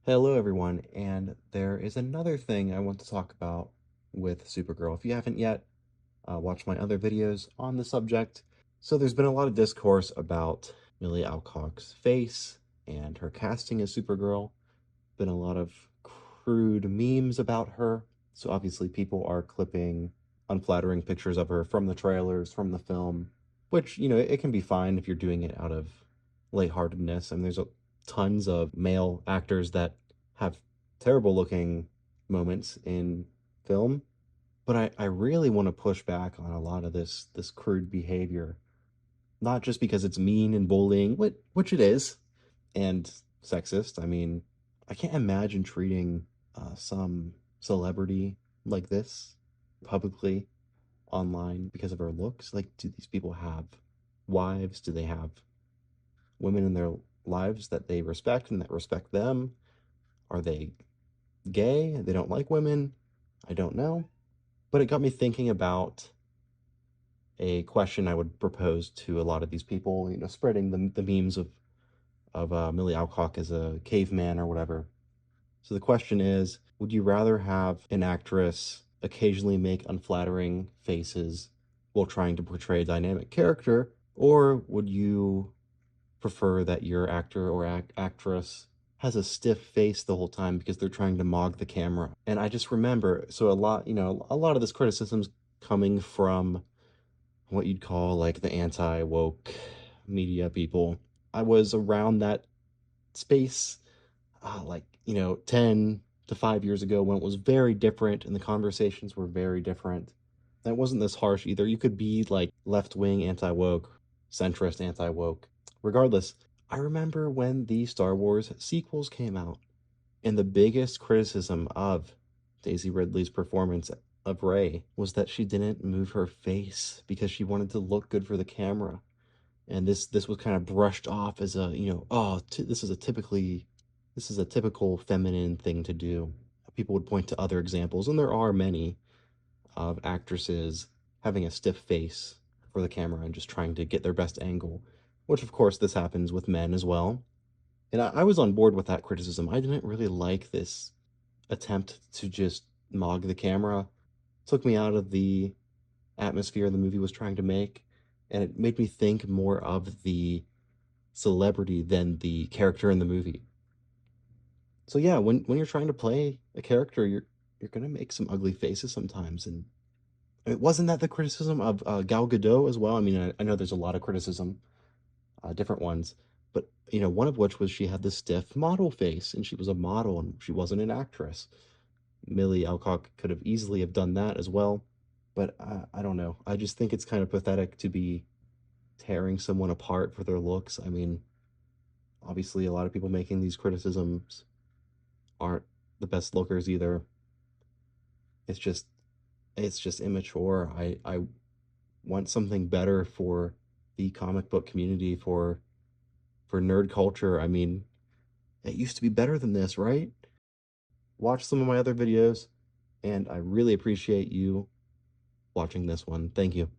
Hello, everyone, and there is another thing I want to talk about with Supergirl. If you haven't yet, watched my other videos on the subject. So there's been a lot of discourse about Millie Alcock's face and her casting as Supergirl. Been a lot of crude memes about her. So obviously people are clipping unflattering pictures of her from the trailers, from the film, which, it can be fine if you're doing it out of lightheartedness. I mean, tons of male actors that have terrible looking moments in film, but I really want to push back on a lot of this crude behavior, not just because it's mean and bullying, which it is, and sexist. I mean, I can't imagine treating some celebrity like this publicly online because of her looks. Like, do these people have wives? Do they have women in their lives that they respect and that respect them? Are they gay? They don't like women? I don't know. But it got me thinking about a question I would propose to a lot of these people, spreading the memes of Millie Alcock as a caveman or whatever. So the question is, would you rather have an actress occasionally make unflattering faces while trying to portray a dynamic character, or would you prefer that your actor or actress has a stiff face the whole time because they're trying to mog the camera? And I just remember, so a lot of this criticism's coming from what you'd call like the anti-woke media people. I was around that space, 10 to 5 years ago, when it was very different and the conversations were very different. That wasn't this harsh either. You could be like left-wing anti-woke, centrist anti-woke. Regardless, I remember when the Star Wars sequels came out, and the biggest criticism of Daisy Ridley's performance of Rey was that she didn't move her face because she wanted to look good for the camera. And this was kind of brushed off as a, this is a typical feminine thing to do. People would point to other examples, and there are many, of actresses having a stiff face for the camera and just trying to get their best angle, which of course this happens with men as well. And I was on board with that criticism. I didn't really like this attempt to just mog the camera. Took me out of the atmosphere the movie was trying to make, and it made me think more of the celebrity than the character in the movie. So yeah, when you're trying to play a character, you're gonna make some ugly faces sometimes, and it wasn't that the criticism of Gal Gadot as well. I mean, I know there's a lot of criticism, different ones, but one of which was she had this stiff model face, and she was a model, and she wasn't an actress. Millie Alcock could have easily have done that as well, but I don't know. I just think it's kind of pathetic to be tearing someone apart for their looks. I mean, obviously, a lot of people making these criticisms aren't the best lookers either. It's just it's just immature. I want something better for the comic book community, for nerd culture. I mean, it used to be better than this, right? Watch some of my other videos, and I really appreciate you watching this one. Thank you.